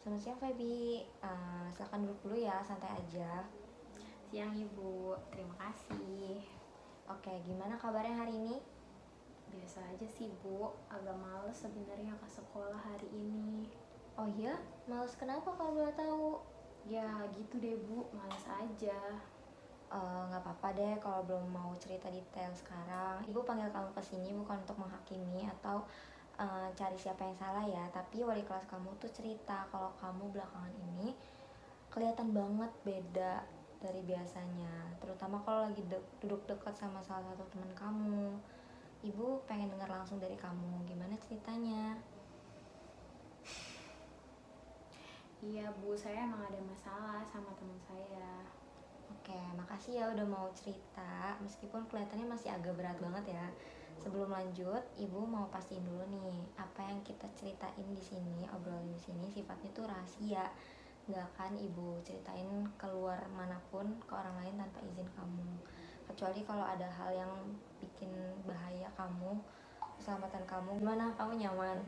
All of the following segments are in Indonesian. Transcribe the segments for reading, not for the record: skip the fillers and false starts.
Selamat siang Feby. Silakan duduk dulu ya, santai aja. Siang Ibu, terima kasih. Oke, gimana kabarnya hari ini? Biasa aja sih Bu, agak males sebenarnya ke sekolah hari ini. Oh iya, males kenapa kalau boleh tahu? Ya gitu deh Bu, males aja. Nggak apa-apa deh kalau belum mau cerita detail sekarang. Ibu panggil kamu ke sini bukan untuk menghakimi atau cari siapa yang salah ya, tapi wali kelas kamu tuh cerita kalau kamu belakangan ini kelihatan banget beda dari biasanya, terutama kalau lagi duduk dekat sama salah satu teman kamu. Ibu pengen dengar langsung dari kamu, gimana ceritanya? Iya Bu, saya emang ada masalah sama teman saya. Oke, makasih ya udah mau cerita. Meskipun kelihatannya masih agak berat banget ya. Sebelum lanjut, Ibu mau pastiin dulu nih, apa yang kita ceritain di sini, obrolin di sini sifatnya tuh rahasia. Nggak akan Ibu ceritain keluar manapun ke orang lain tanpa izin kamu. Kecuali kalau ada hal yang bikin bahaya kamu, keselamatan kamu. Gimana? Kamu nyaman?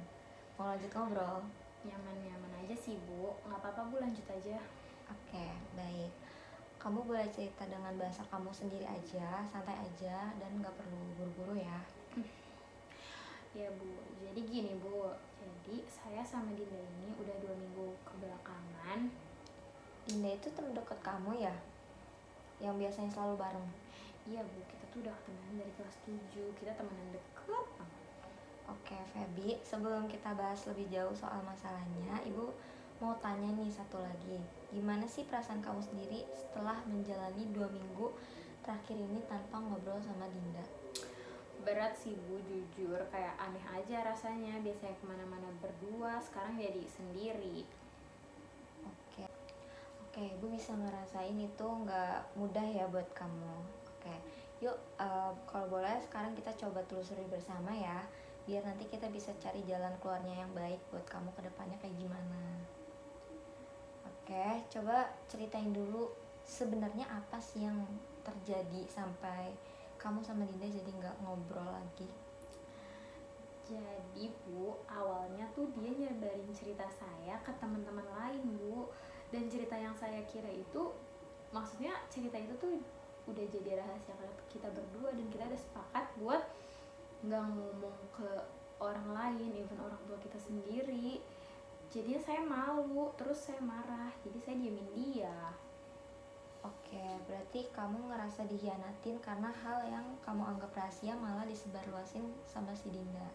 Mau lanjut ngobrol? Nyaman-nyaman aja sih Bu, nggak apa-apa Bu, lanjut aja. Oke, baik. Kamu boleh cerita dengan bahasa kamu sendiri aja, santai aja, dan gak perlu buru-buru ya. Ya Bu, jadi gini Bu, jadi saya sama Dinda ini udah 2 minggu kebelakangan. Dinda itu temen deket kamu ya? Yang biasanya selalu bareng? Iya Bu, kita tuh udah temenan dari kelas 7, kita temenan deket banget. Oke, Feby, sebelum kita bahas lebih jauh soal masalahnya, Ibu mau tanya nih satu lagi. Gimana sih perasaan kamu sendiri setelah menjalani 2 minggu terakhir ini tanpa ngobrol sama Dinda? Berat sih Bu, jujur kayak aneh aja rasanya. Biasanya kemana-mana berdua, sekarang jadi sendiri. Oke, oke, Ibu bisa ngerasain itu nggak mudah ya buat kamu. Oke, yuk kalau boleh sekarang kita coba telusuri bersama ya, biar nanti kita bisa cari jalan keluarnya yang baik buat kamu ke depannya kayak gimana. Oke, coba ceritain dulu sebenarnya apa sih yang terjadi sampai kamu sama Dinda jadi nggak ngobrol lagi. Jadi Bu, awalnya tuh dia nyebarin cerita saya ke teman-teman lain Bu. Dan cerita yang saya kira itu, maksudnya cerita itu tuh udah jadi rahasia kita berdua. Dan kita udah sepakat buat nggak ngomong ke orang lain, even orang tua kita sendiri. Jadinya saya malu, terus saya marah, jadi saya diemin dia. Oke, berarti kamu ngerasa dikhianatin karena hal yang kamu anggap rahasia malah disebarluasin sama si Dinda.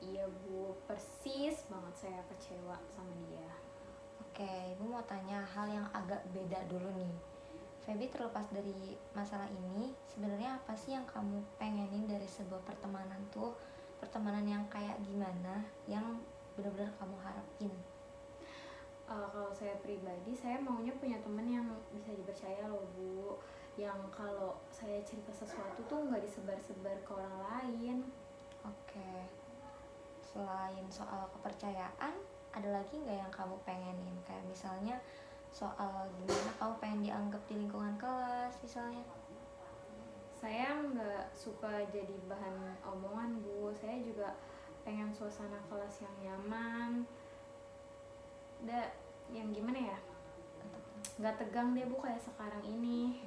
Iya Bu, persis banget saya kecewa sama dia. Oke, Ibu mau tanya hal yang agak beda dulu nih. Feby, terlepas dari masalah ini, sebenarnya apa sih yang kamu pengenin dari sebuah pertemanan tuh? Pertemanan yang kayak gimana, yang benar-benar kamu harapin? Kalau saya pribadi, saya maunya punya temen yang bisa dipercaya loh Bu. Yang kalau saya cerita sesuatu tuh nggak disebar-sebar ke orang lain. Oke, selain soal kepercayaan, ada lagi nggak yang kamu pengenin? Kayak misalnya soal gimana kamu pengen dianggap di lingkungan kelas misalnya. Saya nggak suka jadi bahan omongan Bu. Saya juga pengen suasana kelas yang nyaman. Yang gimana ya? Nggak tegang deh Bu kayak sekarang ini.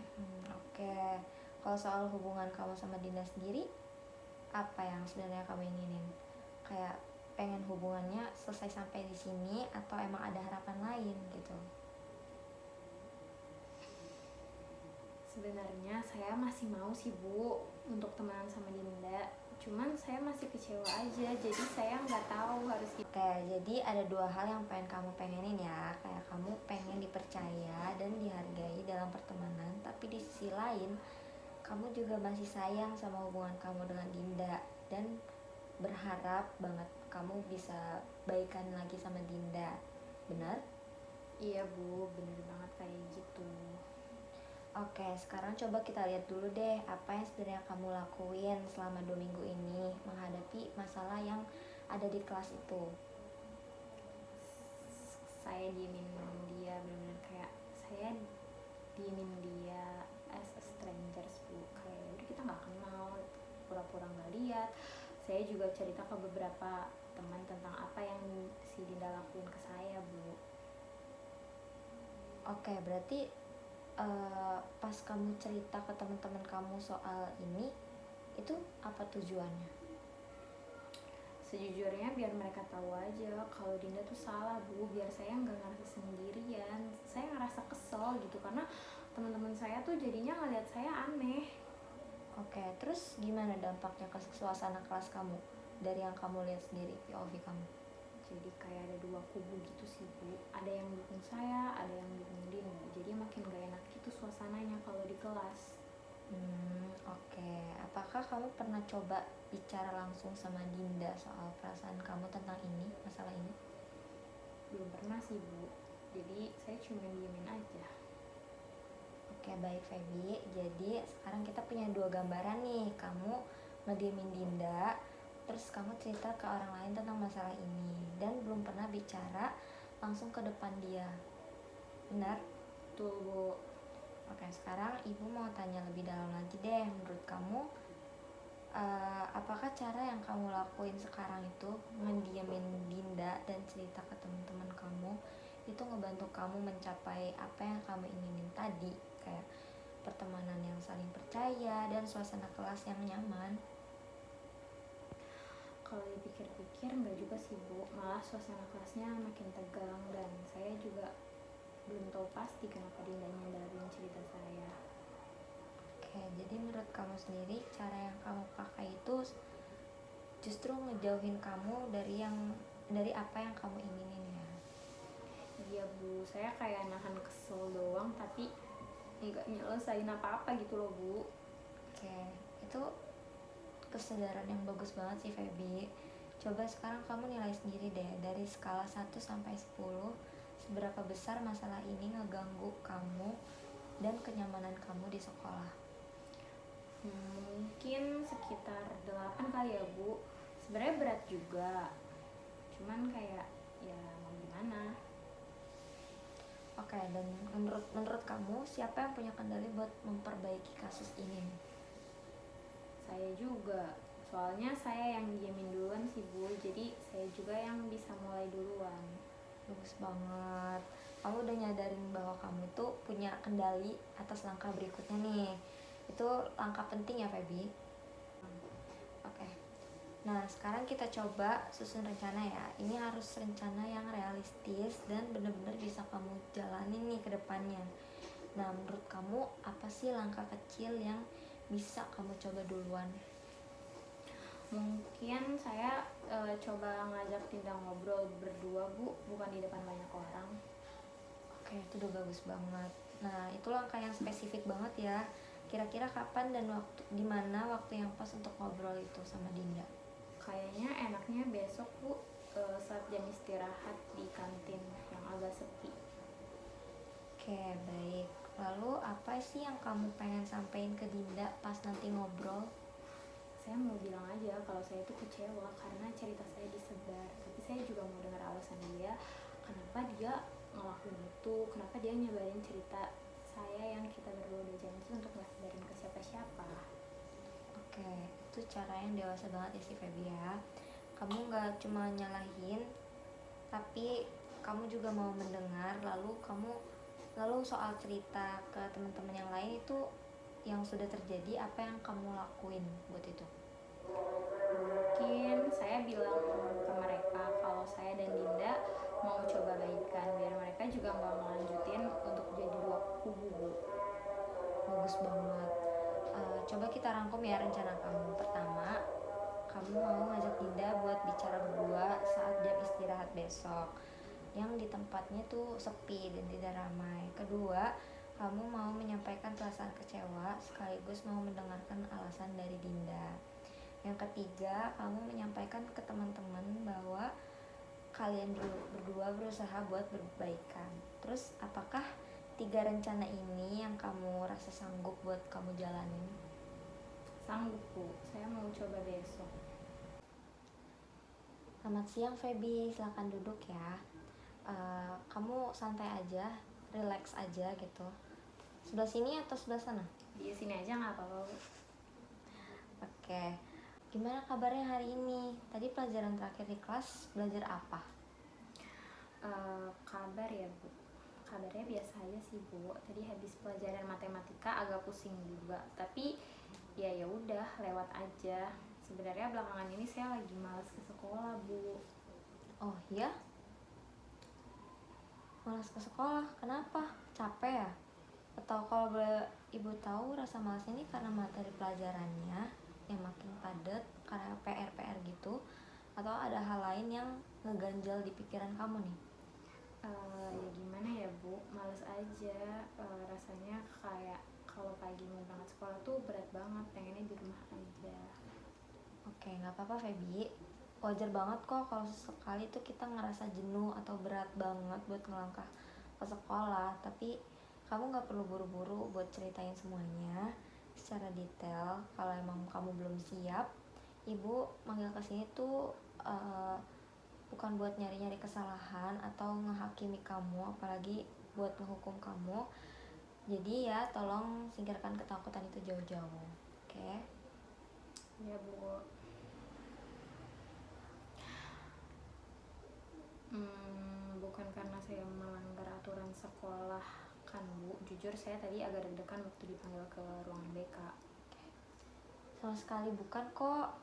Oke, kalau soal hubungan kamu sama Dinda sendiri, apa yang sebenarnya kamu inginin? Kayak pengen hubungannya selesai sampai di sini atau emang ada harapan lain gitu? Sebenarnya saya masih mau sih Bu untuk temenan sama Dinda. Cuman saya masih kecewa aja, jadi saya nggak tahu harus gimana. Oke, jadi ada dua hal yang pengen kamu pengenin ya. Kayak kamu pengen dipercaya dan dihargai dalam pertemanan, tapi di sisi lain kamu juga masih sayang sama hubungan kamu dengan Dinda dan berharap banget kamu bisa baikan lagi sama Dinda. Benar? Iya Bu, bener banget kayak gitu. Oke, sekarang coba kita lihat dulu deh apa yang sebenarnya kamu lakuin selama 2 minggu ini menghadapi masalah yang ada di kelas itu. Saya diemin dia, bener-bener kayak saya diemin dia as a strangers Bu. Kayak udah kita nggak kenal, pura-pura nggak lihat. Saya juga cerita ke beberapa teman tentang apa yang si Dinda lakuin ke saya Bu. Oke, berarti pas kamu cerita ke teman-teman kamu soal ini, itu apa tujuannya? Sejujurnya biar mereka tahu aja kalau Dinda tuh salah bu, biar saya nggak ngerasa sendirian. Saya ngerasa kesel gitu karena teman-teman saya tuh jadinya ngeliat saya aneh. Oke, terus gimana dampaknya ke suasana kelas kamu dari yang kamu lihat sendiri POV kamu? Jadi kayak ada dua kubu gitu sih bu, ada yang dukung saya, ada yang dukung Dinda. Jadi makin gak enak gitu suasananya kalau di kelas. Oke. Apakah kamu pernah coba bicara langsung sama Dinda soal perasaan kamu tentang ini, masalah ini? Belum pernah sih bu, jadi saya cuma diemin aja. Oke, baik Feby. Jadi sekarang kita punya dua gambaran nih. Kamu ngediemin Dinda, terus kamu cerita ke orang lain tentang masalah ini dan belum pernah bicara langsung ke depan dia. Benar? Betul bu. Oke, sekarang ibu mau tanya lebih dalam lagi deh. Menurut kamu, apakah cara yang kamu lakuin sekarang itu ngediemin Dinda dan cerita ke teman-teman kamu itu ngebantu kamu mencapai apa yang kamu inginin tadi, kayak pertemanan yang saling percaya dan suasana kelas yang nyaman? Kalau dipikir-pikir nggak juga sih bu, malah suasana kelasnya makin tegang dan saya juga belum tahu pasti kenapa Dinda nyandarin cerita saya. Oke, jadi menurut kamu sendiri cara yang kamu pakai itu justru ngejauhin kamu dari apa yang kamu inginin ya? Iya bu, saya kayak nahan kesel doang tapi nggak nyelesain apa-apa gitu loh bu. Oke, itu kesadaran yang bagus banget sih Feby. Coba sekarang kamu nilai sendiri deh, dari skala 1 sampai 10, seberapa besar masalah ini ngeganggu kamu dan kenyamanan kamu di sekolah? Mungkin sekitar 8 kali ya bu. Sebenarnya berat juga, cuman kayak ya mau gimana. Oke, dan menurut kamu siapa yang punya kendali buat memperbaiki kasus ini nih? Saya juga, soalnya saya yang diemin duluan sih bu, jadi saya juga yang bisa mulai duluan. Bagus banget. Kamu udah nyadarin bahwa kamu itu punya kendali atas langkah berikutnya nih. Itu langkah penting ya Feby. Oke. Nah, sekarang kita coba susun rencana ya. Ini harus rencana yang realistis dan benar-benar bisa kamu jalanin nih ke depannya. Nah, menurut kamu apa sih langkah kecil yang bisa kamu coba duluan? Mungkin saya coba ngajak Dinda ngobrol berdua bu, bukan di depan banyak orang. Oke, itu udah bagus banget. Nah, itu langkah yang spesifik banget ya. Kira-kira kapan dan di mana waktu yang pas untuk ngobrol itu sama Dinda? Kayaknya enaknya besok bu, saat jam istirahat di kantin yang agak sepi. Oke, baik. Lalu apa sih yang kamu pengen sampaikan ke Dinda pas nanti ngobrol? Saya mau bilang aja kalau saya tuh kecewa karena cerita saya disebar, tapi saya juga mau dengar alasan dia kenapa dia ngelakuin itu, kenapa dia nyebarin cerita saya yang kita berdua udah janji untuk gak sebarin ke siapa-siapa. Oke, itu cara yang dewasa banget ya sih Feby ya. Kamu gak cuma nyalahin, tapi kamu juga mau mendengar. Lalu soal cerita ke teman-teman yang lain itu yang sudah terjadi, apa yang kamu lakuin buat itu? Mungkin saya bilang ke mereka kalau saya dan Dinda mau coba baikan biar mereka juga nggak melanjutin untuk jadi dua kubu. Bagus banget. Coba kita rangkum ya rencana kamu. Pertama, kamu mau ngajak Dinda buat bicara berdua saat jam istirahat besok, yang di tempatnya tuh sepi dan tidak ramai. Kedua, kamu mau menyampaikan perasaan kecewa sekaligus mau mendengarkan alasan dari Dinda. Yang ketiga, kamu menyampaikan ke teman-teman bahwa kalian berdua berusaha buat berbaikan. Terus apakah 3 rencana ini yang kamu rasa sanggup buat kamu jalanin? Sanggup bu, saya mau coba besok. Selamat siang Feby, silahkan duduk ya. Kamu santai aja, relax aja gitu. Sebelah sini atau sebelah sana? Di sini aja nggak apa-apa bu. Oke, gimana kabarnya hari ini? Tadi pelajaran terakhir di kelas belajar apa? Kabar ya bu, kabarnya biasa aja sih Bu. Tadi habis pelajaran matematika agak pusing juga, tapi ya udah lewat aja. Sebenarnya belakangan ini saya lagi malas ke sekolah Bu. Oh ya, malas ke sekolah, kenapa? Capek ya? Atau kalau boleh ibu tahu rasa malas ini karena materi pelajarannya yang makin padat, karena PR-PR gitu, atau ada hal lain yang ngeganjal di pikiran kamu nih? Ya gimana ya Bu, males aja. Rasanya kayak kalau pagi mau berangkat sekolah tuh berat banget, pengennya di rumah aja. Oke, nggak apa-apa Feby. Wajar banget kok kalau sesekali tuh kita ngerasa jenuh atau berat banget buat ngelangkah ke sekolah. Tapi kamu nggak perlu buru-buru buat ceritain semuanya secara detail. Kalau emang kamu belum siap, ibu manggil ke sini tuh bukan buat nyari-nyari kesalahan atau ngehakimi kamu, apalagi buat ngehukum kamu. Jadi ya tolong singkirkan ketakutan itu jauh-jauh. Oke? Ya Bu. Bukan karena saya melanggar aturan sekolah kan Bu. Jujur saya tadi agak deg-degan waktu dipanggil ke ruangan BK. Sama sekali bukan kok.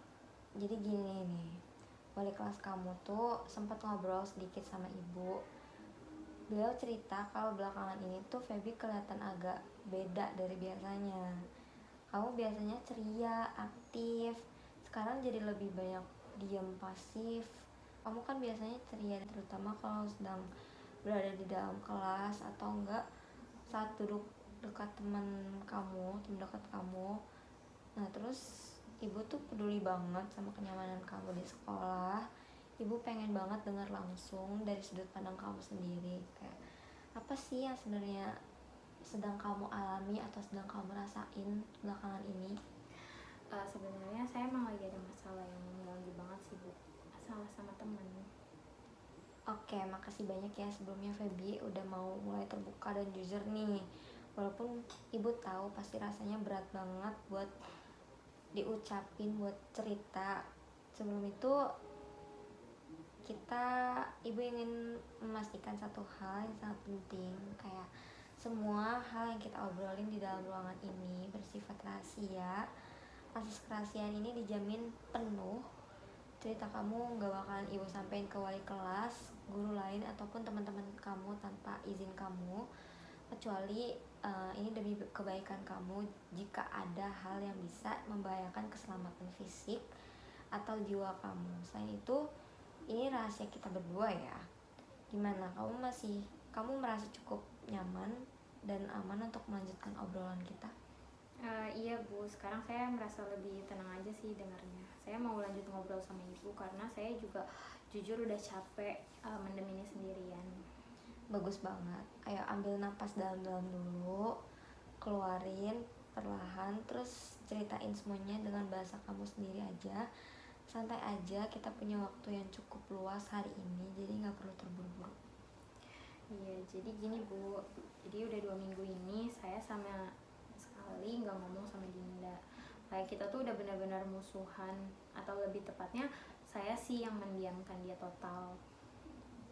Jadi gini nih, wali kelas kamu tuh sempat ngobrol sedikit sama ibu. Beliau cerita kalau belakangan ini tuh Feby kelihatan agak beda dari biasanya. Kamu biasanya ceria, aktif, sekarang jadi lebih banyak diam pasif. Kamu kan biasanya ceria terutama kalau sedang berada di dalam kelas atau enggak saat duduk dekat teman kamu, teman dekat kamu. Nah terus ibu tuh peduli banget sama kenyamanan kamu di sekolah. Ibu pengen banget dengar langsung dari sudut pandang kamu sendiri, kayak apa sih yang sebenarnya sedang kamu alami atau sedang kamu rasain belakangan ini. Sebenarnya saya emang lagi ada masalah yang mengganggu banget sih Bu. Masalah sama teman. Oke, makasih banyak ya sebelumnya Feby udah mau mulai terbuka dan jujur nih. Walaupun ibu tahu pasti rasanya berat banget buat diucapin, buat cerita. Sebelum itu ibu ingin memastikan satu hal yang sangat penting, kayak semua hal yang kita obrolin di dalam ruangan ini bersifat rahasia. Akses kerahasiaan ini dijamin penuh. Cerita kamu gak bakalan ibu sampein ke wali kelas, guru lain, ataupun teman-teman kamu tanpa izin kamu, kecuali ini demi kebaikan kamu. Jika ada hal yang bisa membahayakan keselamatan fisik atau jiwa kamu, selain itu ini rahasia kita berdua ya. Gimana, kamu merasa cukup nyaman dan aman untuk melanjutkan obrolan kita? Iya Bu, sekarang saya merasa lebih tenang aja sih dengarnya. Saya mau lanjut ngobrol sama ibu karena saya juga jujur udah capek mendem ini sendirian. Bagus banget. Ayo ambil napas dalam-dalam dulu, keluarin perlahan, terus ceritain semuanya dengan bahasa kamu sendiri aja. Santai aja, kita punya waktu yang cukup luas hari ini, jadi gak perlu terburu-buru. Iya, jadi gini Bu, jadi udah 2 minggu ini saya sama sekali nggak ngomong sama Dinda. Kayak kita tuh udah benar-benar musuhan, atau lebih tepatnya saya sih yang mendiamkan dia total.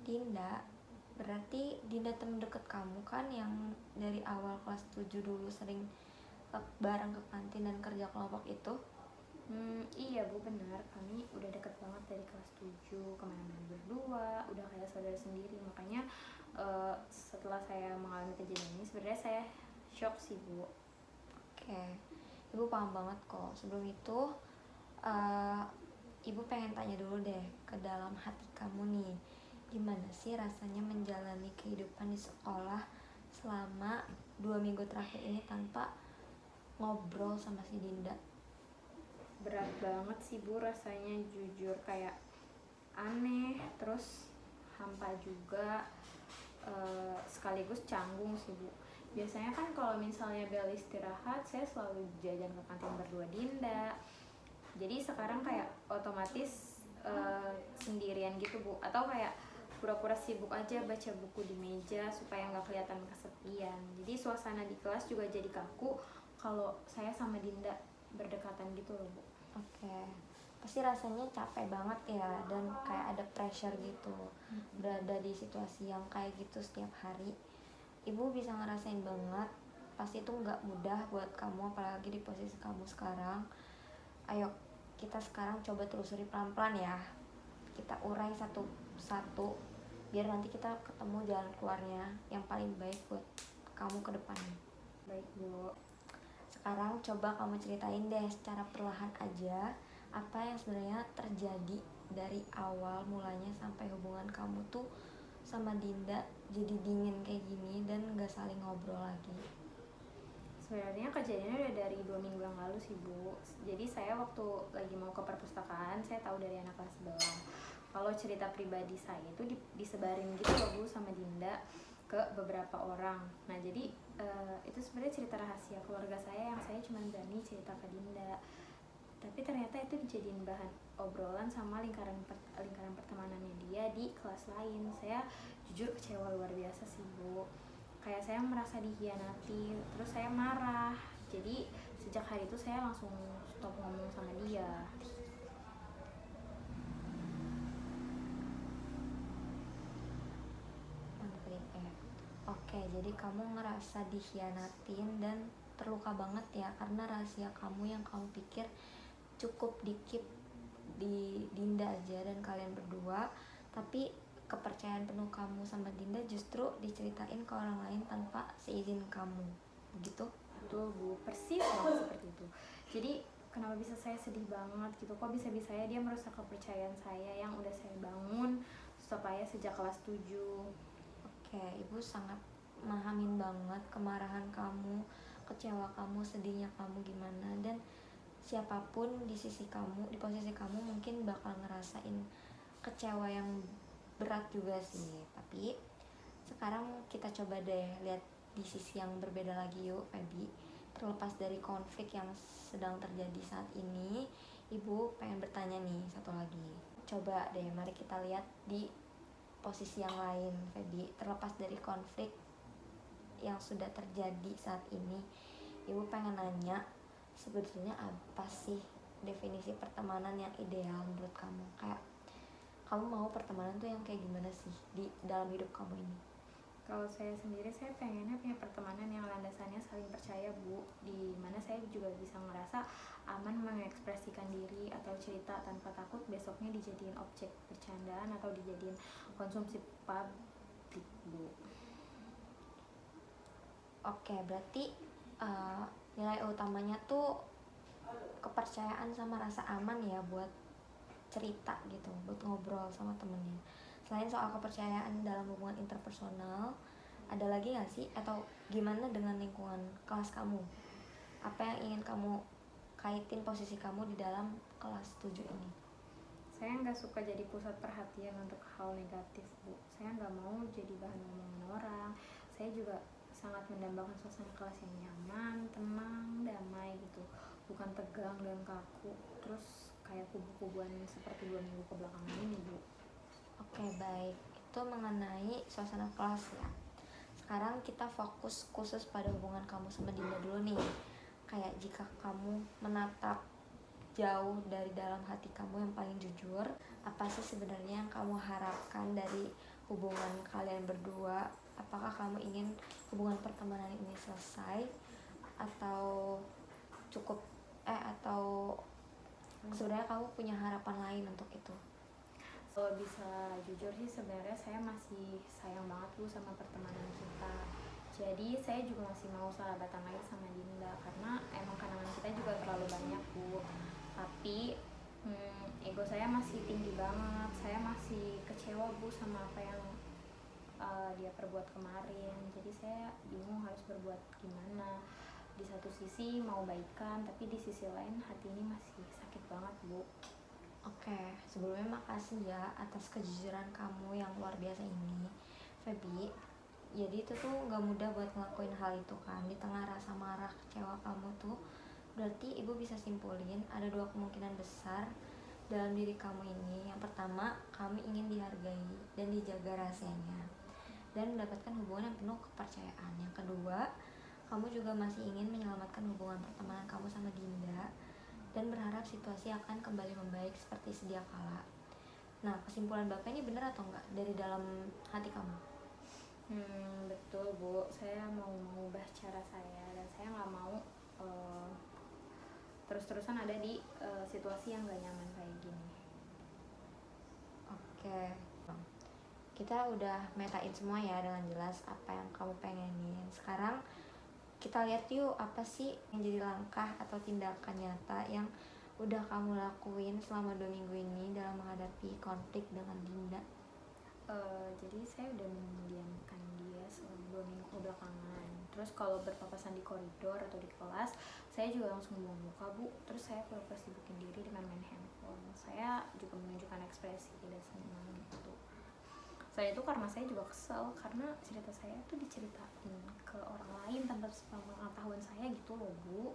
Dinda, berarti Dinda temen deket kamu kan yang dari awal kelas 7 dulu sering bareng ke kantin dan kerja kelompok itu? Iya Bu, benar. Kami udah deket banget dari kelas 7, kemana-mana berdua, udah kayak saudara sendiri. Makanya setelah saya mengalami kejadian ini sebenarnya saya shock sih Bu. Oke, ibu paham banget kok. Sebelum itu ibu pengen tanya dulu deh ke dalam hati kamu nih, gimana sih rasanya menjalani kehidupan di sekolah selama 2 minggu terakhir ini tanpa ngobrol sama si Dinda? Berat banget sih Bu rasanya, jujur kayak aneh, terus hampa juga, sekaligus canggung sih Bu. Biasanya kan kalau misalnya bel istirahat saya selalu jajan ke kantin berdua Dinda. Jadi sekarang kayak otomatis sendirian gitu Bu, atau kayak pura-pura sibuk aja baca buku di meja supaya nggak kelihatan kesepian. Jadi suasana di kelas juga jadi kaku kalau saya sama Dinda berdekatan gitu loh Bu. Oke, pasti rasanya capek banget ya, dan kayak ada pressure gitu berada di situasi yang kayak gitu setiap hari. Ibu bisa ngerasain banget, pasti itu nggak mudah buat kamu, apalagi di posisi kamu sekarang. Ayo kita sekarang coba telusuri pelan-pelan ya, kita urai satu-satu biar nanti kita ketemu jalan keluarnya yang paling baik buat kamu ke depannya. Baik Bu. Sekarang coba kamu ceritain deh secara perlahan aja apa yang sebenarnya terjadi dari awal mulanya sampai hubungan kamu tuh sama Dinda jadi dingin kayak gini dan gak saling ngobrol lagi. Sebenarnya kejadiannya udah dari 2 minggu yang lalu sih Bu. Jadi saya waktu lagi mau ke perpustakaan, saya tahu dari anak kelas sebelah kalau cerita pribadi saya itu disebarin gitu loh Bu sama Dinda ke beberapa orang. Nah jadi itu sebenarnya cerita rahasia keluarga saya yang saya cuma berani cerita ke Dinda. Tapi ternyata itu dijadiin bahan obrolan sama lingkaran pertemanannya dia di kelas lain. Saya jujur kecewa luar biasa sih Bu. Kayak saya merasa dikhianati, terus saya marah. Jadi sejak hari itu saya langsung stop ngomong sama dia. Oke, jadi kamu ngerasa dikhianatin dan terluka banget ya karena rahasia kamu yang kamu pikir cukup dikit di Dinda aja dan kalian berdua, tapi kepercayaan penuh kamu sama Dinda justru diceritain ke orang lain tanpa seizin kamu, begitu? Betul Bu, persis banget seperti itu. Jadi kenapa bisa saya sedih banget gitu, kok bisa-bisanya dia merusak kepercayaan saya yang udah saya bangun supaya sejak kelas 7. Oke, Ibu sangat memahamin banget kemarahan kamu, kecewa kamu, sedihnya kamu gimana, dan siapapun di sisi kamu, di posisi kamu mungkin bakal ngerasain kecewa yang berat juga sih. Tapi sekarang kita coba deh lihat di sisi yang berbeda lagi yuk Feby. Terlepas dari konflik yang sedang terjadi saat ini, Ibu pengen bertanya nih satu lagi. Coba deh mari kita lihat di posisi yang lain Feby. Terlepas dari konflik yang sudah terjadi saat ini, Ibu pengen nanya, sebetulnya apa sih definisi pertemanan yang ideal menurut kamu? Kayak kamu mau pertemanan tuh yang kayak gimana sih di dalam hidup kamu ini? Kalau saya sendiri, saya pengennya punya pertemanan yang landasannya saling percaya Bu, di mana saya juga bisa ngerasa aman mengekspresikan diri atau cerita tanpa takut besoknya dijadiin objek bercandaan atau dijadiin konsumsi publik Bu. Oke, berarti nilai utamanya tuh kepercayaan sama rasa aman ya buat cerita gitu, buat ngobrol sama temennya. Selain soal kepercayaan dalam hubungan interpersonal, ada lagi gak sih? Atau gimana dengan lingkungan kelas kamu? Apa yang ingin kamu kaitin posisi kamu di dalam kelas 7 ini? Saya nggak suka jadi pusat perhatian untuk hal negatif Bu. Saya nggak mau jadi bahan omongan orang. Saya juga sangat mendambakan suasana kelas yang nyaman, tenang, damai gitu, bukan tegang dan kaku terus kayak kubu-kubuan seperti 2 minggu kebelakangan ini Bu. Oke, baik, itu mengenai suasana kelas ya. Sekarang kita fokus khusus pada hubungan kamu sama Dinda dulu nih. Kayak jika kamu menatap jauh dari dalam hati kamu yang paling jujur, apa sih sebenarnya yang kamu harapkan dari hubungan kalian berdua? Apakah kamu ingin hubungan pertemanan ini selesai atau cukup atau sebenarnya kamu punya harapan lain untuk itu? Kalau bisa jujur sih sebenarnya saya masih sayang banget Bu sama pertemanan kita. Jadi saya juga masih mau sahabatan lagi sama Dinda karena emang kenangan kita juga terlalu banyak Bu. Tapi ego saya masih tinggi banget. Saya masih kecewa Bu sama apa yang dia perbuat kemarin. Jadi saya bingung harus berbuat gimana. Di satu sisi mau baikan, tapi di sisi lain hati ini masih sakit banget Bu. Oke, sebelumnya makasih ya atas kejujuran kamu yang luar biasa ini, Feby. Jadi itu tuh gak mudah buat ngelakuin hal itu kan. Di tengah rasa marah, kecewa kamu tuh, berarti ibu bisa simpulin ada 2 kemungkinan besar dalam diri kamu ini. Yang pertama, kamu ingin dihargai dan dijaga rahasianya dan mendapatkan hubungan yang penuh kepercayaan. Yang kedua, kamu juga masih ingin menyelamatkan hubungan pertemanan kamu sama Dinda dan berharap situasi akan kembali membaik seperti sedia kala. Nah, kesimpulan Bapak ini benar atau enggak dari dalam hati kamu? Betul Bu. Bu, saya mau mengubah cara saya dan saya nggak mau terus-terusan ada di situasi yang gak nyaman kayak gini. Oke, kita udah metain semua ya dengan jelas apa yang kamu pengenin. Sekarang kita lihat yuk apa sih yang jadi langkah atau tindakan nyata yang udah kamu lakuin selama 2 minggu ini dalam menghadapi konflik dengan Dinda. Jadi saya udah mendiamkan dia selama 2 minggu belakangan. Terus kalau berpapasan di koridor atau di kelas, saya juga langsung buang muka Bu. Terus saya pura-pura sibukin diri dengan main handphone. Saya juga menunjukkan ekspresi tidak senang gitu. Saya itu karena saya juga kesel karena cerita saya tuh diceritain ke orang lain tanpa sepengetahuan saya gitu loh Bu.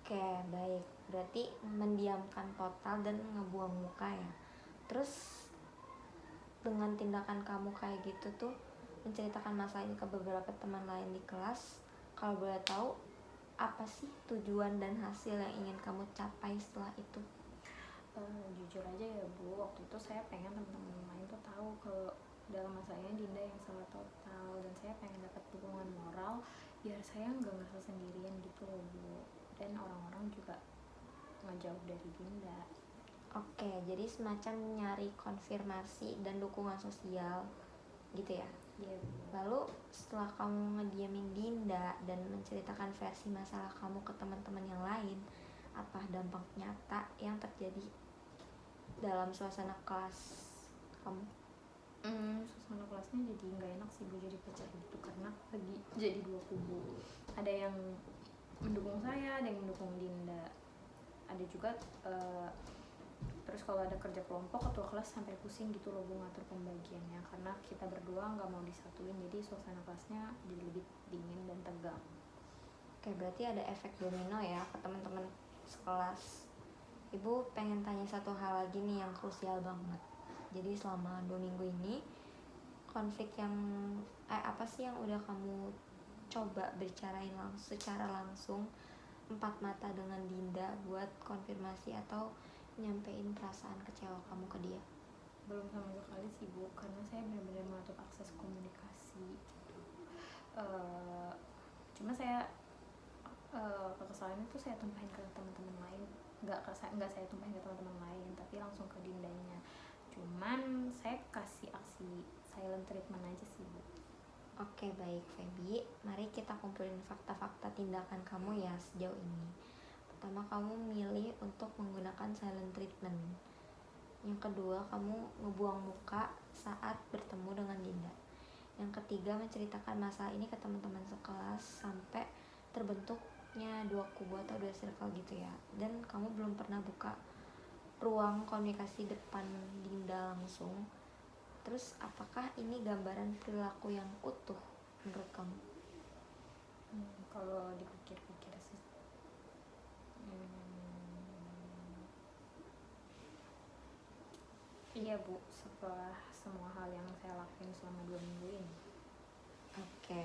Oke, baik. Berarti mendiamkan total dan ngebuang muka ya. Terus dengan tindakan kamu kayak gitu tuh menceritakan masalah ini ke beberapa teman lain di kelas, kalau boleh tahu apa sih tujuan dan hasil yang ingin kamu capai setelah itu? Jujur aja ya Bu, waktu itu saya pengen teman-teman lain tuh tahu kalau dalam masalahnya Dinda yang salah total, dan saya pengen dapat dukungan moral biar saya nggak ngerasa sendirian gitu loh Bu, dan orang-orang juga ngejauh dari Dinda. Oke, jadi semacam nyari konfirmasi dan dukungan sosial gitu ya. Iya Bu. Lalu setelah kamu ngediamin Dinda dan menceritakan versi masalah kamu ke teman-teman yang lain, apa dampak nyata yang terjadi dalam suasana kelas kamu? Suasana kelasnya jadi nggak enak sih Bu, jadi pecah gitu karena lagi jadi dua kubu. Ada yang mendukung saya, ada yang mendukung Dinda. Ada juga terus kalau ada kerja kelompok, ketua kelas sampai pusing gitu loh Bu ngatur pembagiannya karena kita berdua nggak mau disatuin, jadi suasana kelasnya jadi lebih dingin dan tegang. Oke, berarti ada efek domino ya ke teman-teman sekelas. Ibu pengen tanya satu hal lagi nih yang krusial banget. Jadi selama 2 minggu ini konflik yang apa sih yang udah kamu coba bicarain secara langsung 4 mata dengan Dinda buat konfirmasi atau nyampein perasaan kecewa kamu ke dia? Belum sama sekali sih Bu, karena saya benar-benar menutup akses komunikasi gitu. Cuma saya kekesalan itu saya tumpahin ke teman-teman lain, nggak saya tumpahin ke teman-teman lain tapi langsung ke Dindanya. Cuman saya kasih aksi silent treatment aja sih Bu. Oke, baik Feby, mari kita kumpulin fakta-fakta tindakan kamu ya sejauh ini. Pertama, kamu milih untuk menggunakan silent treatment. Yang kedua, kamu ngebuang muka saat bertemu dengan Dinda. Yang ketiga, menceritakan masalah ini ke teman-teman sekelas sampai terbentuknya 2 kubu atau 2 circle gitu ya. Dan kamu belum pernah buka ruang komunikasi depan Dinda langsung. Terus apakah ini gambaran perilaku yang utuh menurut kamu? Kalau dipikir-pikir sih iya Bu, setelah semua hal yang saya lakuin selama 2 minggu ini. Oke.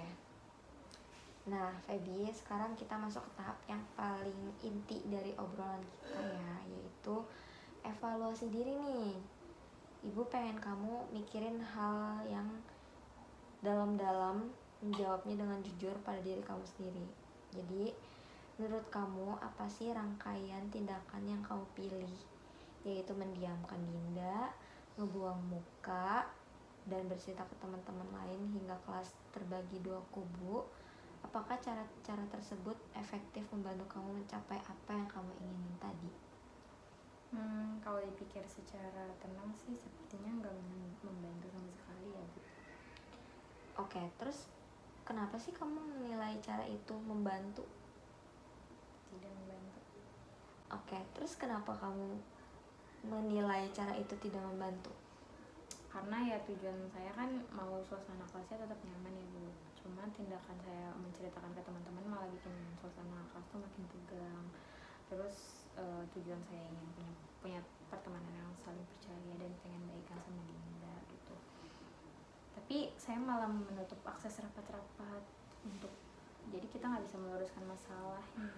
Nah, Feby, sekarang kita masuk ke tahap yang paling inti dari obrolan kita ya, yaitu evaluasi diri nih. Ibu pengen kamu mikirin hal yang dalam-dalam, menjawabnya dengan jujur pada diri kamu sendiri. Jadi, menurut kamu apa sih rangkaian tindakan yang kamu pilih? Yaitu mendiamkan Dinda, ngebuang muka, dan bercerita ke teman-teman lain hingga kelas terbagi 2 kubu. Apakah cara-cara tersebut efektif membantu kamu mencapai apa yang kamu inginin tadi? Kalau dipikir secara tenang sih sepertinya nggak membantu sama sekali ya Bu. Oke, terus kenapa sih kamu menilai cara itu membantu? Tidak membantu. Oke, terus kenapa kamu menilai cara itu tidak membantu? Karena ya tujuan saya kan mau suasana kelasnya tetap nyaman ya Bu. Cuman tindakan saya menceritakan ke teman-teman malah bikin suasana kelas tuh makin tegang. Terus tujuan saya ingin punya pertemanan yang saling percaya dan pengen baikan sama Dinda gitu. Tapi saya malah menutup akses rapat-rapat untuk, jadi kita nggak bisa meluruskan masalahnya.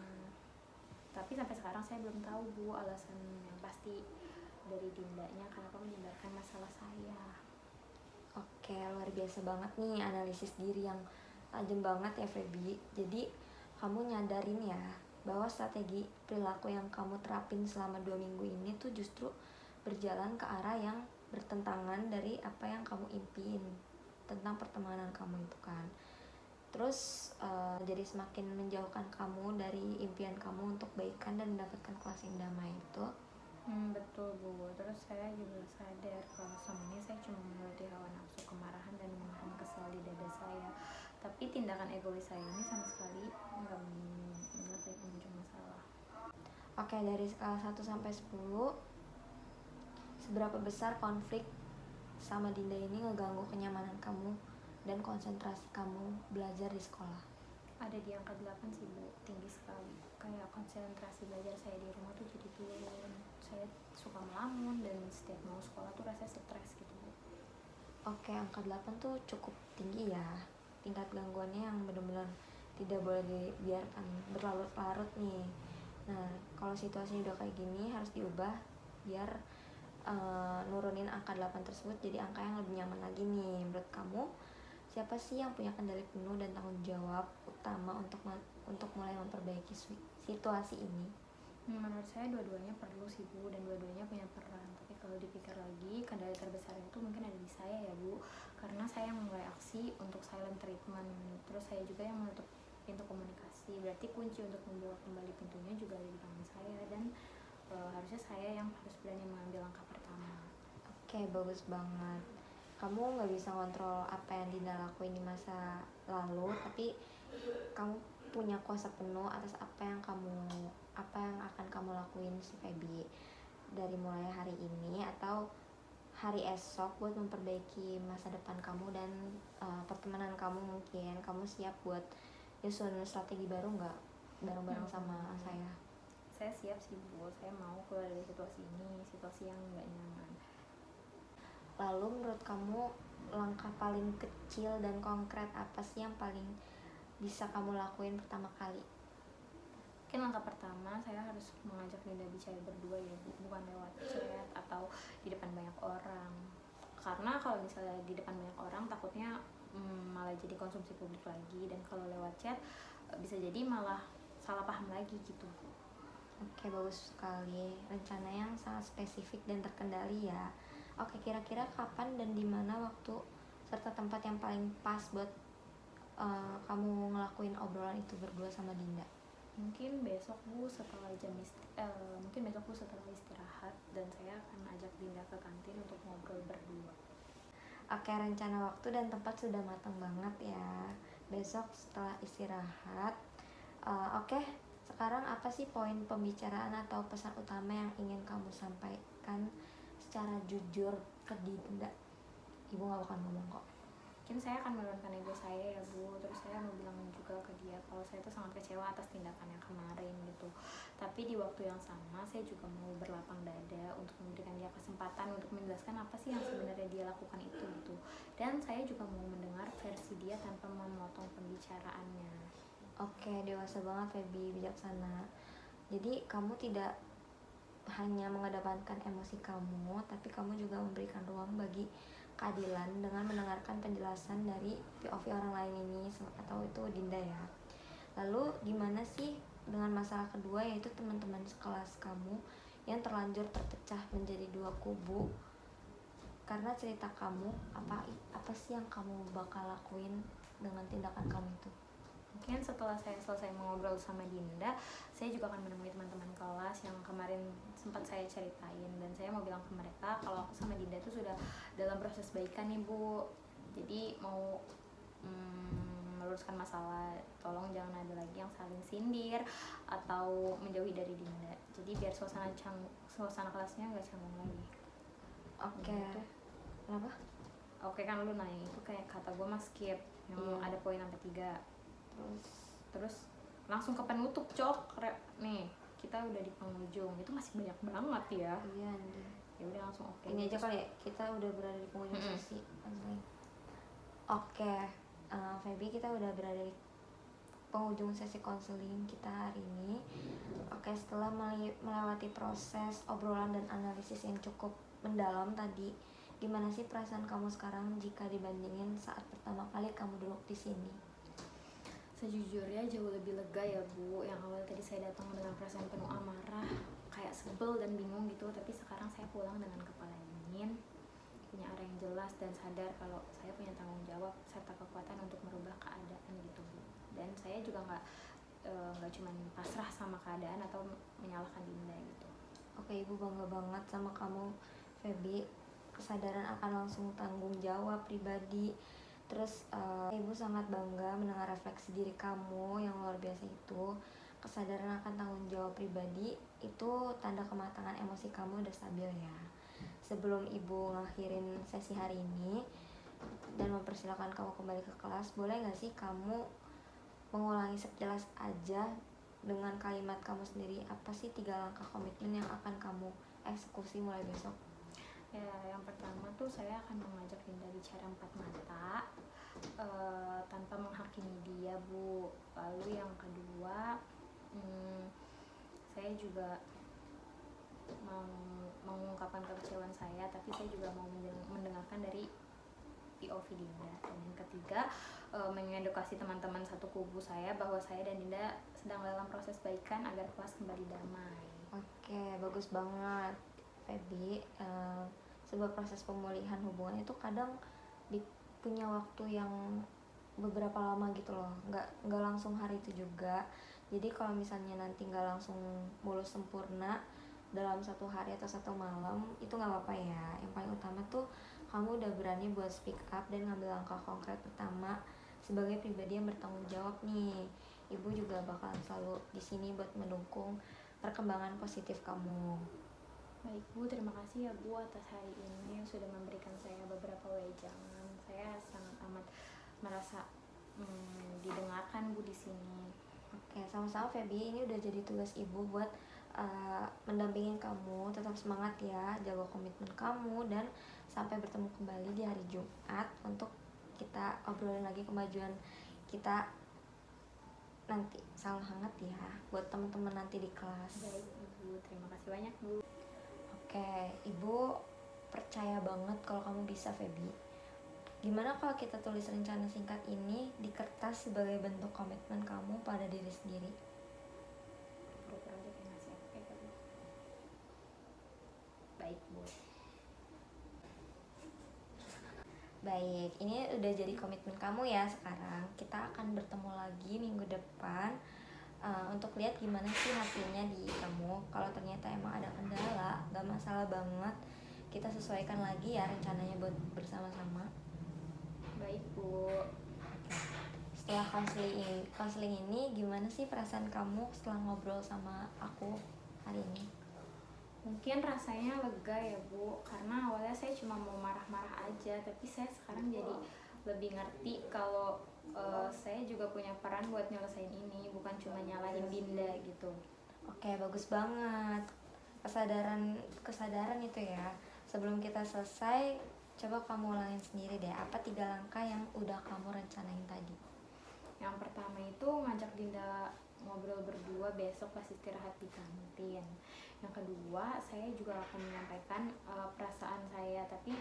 Tapi sampai sekarang saya belum tahu Bu alasan yang pasti dari Dindanya kenapa menyebarkan masalah saya. Oke, luar biasa banget nih analisis diri yang tajam banget ya Feby. Jadi kamu nyadarin ya bahwa strategi perilaku yang kamu terapin selama 2 minggu ini tuh justru berjalan ke arah yang bertentangan dari apa yang kamu impiin tentang pertemanan kamu itu kan. Terus jadi semakin menjauhkan kamu dari impian kamu untuk baikan dan mendapatkan kelas yang damai itu. Betul Bu. Terus saya juga sadar kalau selama ini saya cuma menuruti hawa nafsu, kemarahan, dan menahan kesal di dada saya. Tapi tindakan egois saya ini sama sekali nggak menyelesaikan ujung masalah. Oke, dari skala 1 sampai 10, seberapa besar konflik sama Dinda ini ngeganggu kenyamanan kamu dan konsentrasi kamu belajar di sekolah? Ada di angka 8 sih Bu, tinggi sekali. Kayak konsentrasi belajar saya di rumah tuh jadi turun. Saya suka melamun dan setiap mau sekolah tuh rasanya stres gitu Bu. Oke, angka 8 tuh cukup tinggi ya. Tingkat gangguannya yang benar-benar tidak boleh dibiarkan berlarut-larut nih. Nah, kalau situasinya udah kayak gini harus diubah biar nurunin angka 8 tersebut jadi angka yang lebih nyaman lagi nih. Menurut kamu, siapa sih yang punya kendali penuh dan tanggung jawab utama untuk mulai memperbaiki situasi ini? Menurut saya dua-duanya perlu sih Bu, dan dua-duanya punya peran. Tapi kalau dipikir lagi, kendali terbesar itu mungkin ada di saya ya Bu, karena saya yang memulai aksi untuk silent treatment. Terus saya juga yang menutup pintu komunikasi. Berarti kunci untuk membuka kembali pintunya juga ada di tangan saya, dan harusnya saya yang harus berani mengambil langkah pertama. Oke, bagus banget. Kamu nggak bisa kontrol apa yang Dinda lakuin di masa lalu, tapi kamu punya kuasa penuh atas apa yang akan kamu lakuin si Feby, dari mulai hari ini atau hari esok buat memperbaiki masa depan kamu dan pertemanan kamu. Mungkin kamu siap buat nyusun strategi baru nggak bareng-bareng sama saya? Saya siap sih Bu, saya mau keluar dari situasi ini, situasi yang nggak nyaman. Lalu menurut kamu langkah paling kecil dan konkret apa sih yang paling bisa kamu lakuin pertama kali? Mungkin langkah pertama saya harus mengajak Dinda bicara berdua ya Bu, bukan lewat chat atau di depan banyak orang. Karena kalau misalnya di depan banyak orang takutnya malah jadi konsumsi publik lagi, dan kalau lewat chat bisa jadi malah salah paham lagi gitu. Oke, bagus sekali. Rencana yang sangat spesifik dan terkendali ya. Oke, kira-kira kapan dan di mana waktu serta tempat yang paling pas buat kamu ngelakuin obrolan itu berdua sama Dinda? Mungkin besok Bu setelah istirahat, dan saya akan ajak Dinda ke kantin untuk ngobrol berdua. Oke, rencana waktu dan tempat sudah matang banget ya. Besok setelah istirahat. Oke, sekarang apa sih poin pembicaraan atau pesan utama yang ingin kamu sampaikan secara jujur ke Dinda? Ibu gak bakal ngomong kok. Mungkin saya akan menurunkan ego saya ya Bu, terus saya mau bilang juga ke dia kalau saya itu sangat kecewa atas tindakan yang kemarin gitu. Tapi di waktu yang sama saya juga mau berlapang dada untuk memberikan dia kesempatan untuk menjelaskan apa sih yang sebenarnya dia lakukan itu gitu. Dan saya juga mau mendengar versi dia tanpa memotong pembicaraannya. Oke, dewasa banget Feby, bijaksana. Jadi kamu tidak hanya mengedepankan emosi kamu, tapi kamu juga memberikan ruang bagi keadilan dengan mendengarkan penjelasan dari POV orang lain ini, atau itu Dinda ya. Lalu gimana sih dengan masalah kedua, yaitu teman-teman sekelas kamu yang terlanjur terpecah menjadi 2 kubu karena cerita kamu? Apa sih yang kamu bakal lakuin dengan tindakan kamu itu? Mungkin setelah saya selesai mengobrol sama Dinda, saya juga akan menemui teman-teman kelas yang kemarin sempat saya ceritain, dan saya mau bilang ke mereka kalau aku sama Dinda itu sudah dalam proses baikan nih Bu. Jadi mau meluruskan masalah, tolong jangan ada lagi yang saling sindir atau menjauhi dari Dinda. Jadi biar suasana kelasnya nggak canggung lagi. Oke. Gitu. Kenapa? Oke, kan lu nanya itu kayak kata gue mah skip yang ada poin sampai 3. Terus langsung ke penutup nih, kita udah di penghujung, itu masih banyak banget ya. Iya nih. Ya udah langsung oke. Ini aja kali ya, kita udah berada di penghujung sesi. Oke, Feby, kita udah berada di penghujung sesi konseling kita hari ini. Oke, setelah melewati proses obrolan dan analisis yang cukup mendalam tadi, gimana sih perasaan kamu sekarang jika dibandingin saat pertama kali kamu duduk di sini? Sejujurnya jauh lebih lega ya Bu. Yang awal tadi saya datang dengan perasaan penuh amarah, kayak sebel dan bingung gitu, tapi sekarang saya pulang dengan kepala dingin, punya arah yang jelas dan sadar kalau saya punya tanggung jawab serta kekuatan untuk merubah keadaan gitu Bu. Dan saya juga nggak cuman pasrah sama keadaan atau menyalahkan Dinda gitu. Oke, Ibu bangga banget sama kamu, Feby. Kesadaran akan langsung tanggung jawab pribadi. Terus Ibu sangat bangga mendengar refleksi diri kamu yang luar biasa itu. Kesadaran akan tanggung jawab pribadi itu tanda kematangan emosi kamu udah stabil ya. Sebelum Ibu ngakhirin sesi hari ini dan mempersilahkan kamu kembali ke kelas, boleh gak sih kamu mengulangi sekilas aja dengan kalimat kamu sendiri, apa sih 3 langkah komitmen yang akan kamu eksekusi mulai besok? Ya, yang pertama tuh saya akan mengajak Dinda bicara empat mata tanpa menghakimi dia Bu. Lalu yang kedua, saya juga mau mengungkapkan kekecewaan saya, tapi saya juga mau mendengarkan dari POV Dinda. Dan yang ketiga, mengedukasi teman-teman satu kubu saya bahwa saya dan Dinda sedang dalam proses baikan agar kelas kembali damai. Oke, bagus banget, Feby. Sebuah proses pemulihan hubungan itu kadang punya waktu yang beberapa lama gitu loh, nggak langsung hari itu juga. Jadi kalau misalnya nanti nggak langsung mulus sempurna dalam satu hari atau satu malam, itu nggak apa-apa ya. Yang paling utama tuh kamu udah berani buat speak up dan ngambil langkah konkret pertama sebagai pribadi yang bertanggung jawab nih. Ibu juga bakalan selalu di sini buat mendukung perkembangan positif kamu. Baik Bu, terima kasih ya Bu atas hari ini yang sudah memberikan saya beberapa wejangan. Saya sangat amat merasa didengarkan Bu di sini. Oke, sama-sama Feby. Ini udah jadi tugas Ibu buat mendampingin kamu. Tetap semangat ya, jaga komitmen kamu, dan sampai bertemu kembali di hari Jumat untuk kita obrolin lagi kemajuan kita nanti. Salam hangat ya buat teman-teman nanti di kelas. Baik Ibu, terima kasih banyak Bu. Oke, Ibu percaya banget kalau kamu bisa, Feby. Gimana kalau kita tulis rencana singkat ini di kertas sebagai bentuk komitmen kamu pada diri sendiri? Grup project yang ngasih aku Bu. Baik Bu. Baik, ini udah jadi komitmen kamu ya sekarang. Kita akan bertemu lagi minggu depan untuk lihat gimana sih hasilnya di kamu. Kalau ternyata emang ada kendala, gak masalah banget. Kita sesuaikan lagi ya rencananya buat bersama-sama. Baik Bu. Setelah konseling ini, gimana sih perasaan kamu setelah ngobrol sama aku hari ini? Mungkin rasanya lega ya Bu, karena awalnya saya cuma mau marah-marah aja, tapi saya sekarang jadi lebih ngerti kalau saya juga punya peran buat nyelesain ini, bukan cuma nyalahin Dinda gitu. Oke, bagus banget. Kesadaran itu ya. Sebelum kita selesai, coba kamu ulangin sendiri deh, apa 3 langkah yang udah kamu rencanain tadi? Yang pertama itu ngajak Dinda ngobrol berdua besok pas istirahat di kantin. Yang kedua, saya juga akan menyampaikan perasaan saya, tapi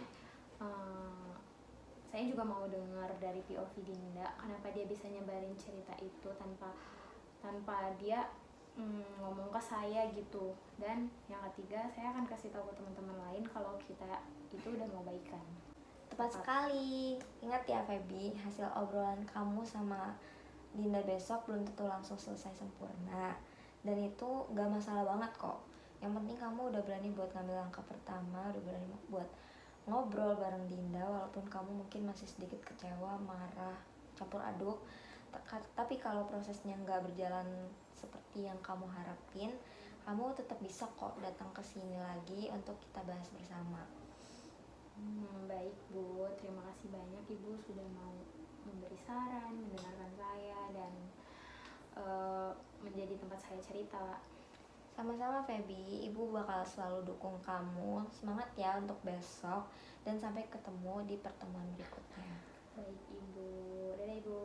saya juga mau dengar dari POV Dinda kenapa dia bisa nyebarin cerita itu tanpa dia ngomong ke saya gitu. Dan yang ketiga, saya akan kasih tahu ke teman-teman lain kalau kita itu udah mau baikan. Tepat sekali. Ingat ya Feby, hasil obrolan kamu sama Dinda besok belum tentu langsung selesai sempurna. Dan itu gak masalah banget kok. Yang penting kamu udah berani buat ngambil langkah pertama, udah berani buat ngobrol bareng Dinda walaupun kamu mungkin masih sedikit kecewa, marah, campur aduk. Tapi kalau prosesnya gak berjalan seperti yang kamu harapin, kamu tetap bisa kok datang ke sini lagi untuk kita bahas bersama. Baik Bu, terima kasih banyak Ibu sudah mau memberi saran, mendengarkan saya, dan menjadi tempat saya cerita. Sama-sama Feby, Ibu bakal selalu dukung kamu. Semangat ya untuk besok, dan sampai ketemu di pertemuan berikutnya. Baik Ibu, dadah Ibu.